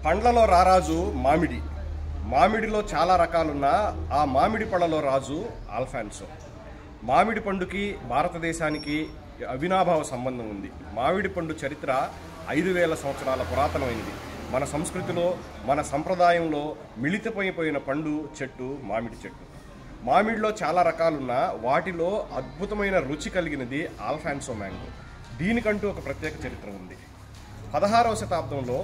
పండ్లలో రారాజు మామిడి. మామిడిలో చాలా రకాలున్నా ఆ మామిడి పళ్ళలో రాజు ఆల్ఫాన్సో. మామిడి పండుకి భారతదేశానికి అవినాభావ సంబంధం ఉంది. మామిడి పండు చరిత్ర 5000 సంవత్సరాల పురాతనమైనది. మన సంస్కృతిలో, మన సంప్రదాయంలో మిళితమైపోయిన పండు చెట్టు మామిడి చెట్టు. మామిడిలో చాలా రకాలున్నా వాటిలో అద్భుతమైన రుచి కలిగినది ఆల్ఫాన్సో మ్యాంగో. దీనికంటూ ఒక ప్రత్యేక చరిత్ర ఉంది. 16వ శతాబ్దంలో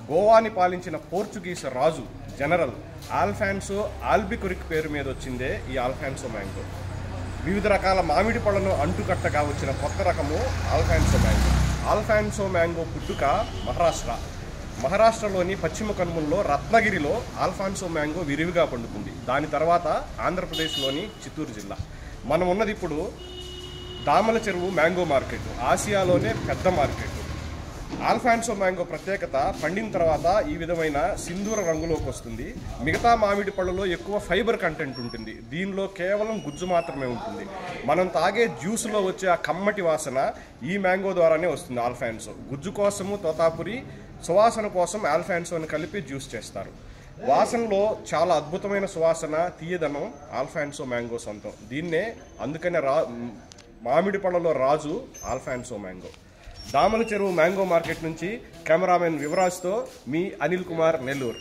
గోవాని పాలించిన పోర్చుగీస్ రాజు జనరల్ ఆల్ఫాన్సో ఆల్బికొరిక్ పేరు మీద వచ్చిందే ఈ ఆల్ఫాన్సో మ్యాంగో. వివిధ రకాల మామిడి పళ్ళను అంటుకట్టగా వచ్చిన కొత్త రకము ఆల్ఫాన్సో మ్యాంగో. ఆల్ఫాన్సో మ్యాంగో పుట్టుక మహారాష్ట్రలోని పశ్చిమ కనుమల్లో రత్నగిరిలో ఆల్ఫాన్సో మ్యాంగో విరివిగా పండుతుంది. దాని తర్వాత ఆంధ్రప్రదేశ్లోని చిత్తూరు జిల్లా. మనం ఉన్నది ఇప్పుడు దామల చెరువు మ్యాంగో మార్కెట్, ఆసియాలోనే పెద్ద మార్కెట్. ఆల్ఫాన్సో మ్యాంగో ప్రత్యేకత పండిన తర్వాత ఈ విధమైన సింధూర రంగులోకి వస్తుంది. మిగతా మామిడి పళ్ళలో ఎక్కువ ఫైబర్ కంటెంట్ ఉంటుంది, దీనిలో కేవలం గుజ్జు మాత్రమే ఉంటుంది. మనం తాగే జ్యూస్లో వచ్చే ఆ కమ్మటి వాసన ఈ మ్యాంగో ద్వారానే వస్తుంది. ఆల్ఫాన్సో గుజ్జు కోసము తోతాపురి, సువాసన కోసం ఆల్ఫాన్సోని కలిపి జ్యూస్ చేస్తారు. వాసనలో చాలా అద్భుతమైన సువాసన, తీయదనం ఆల్ఫాన్సో మ్యాంగో సొంతం. దీన్నే అందుకనే మామిడి పళ్ళలో రాజు Alfonso mango. Damala Cheruvu mango market నుంచి కెమెరామెన్ వివరాజ్తో మీ అనిల్ కుమార్, నెల్లూరు.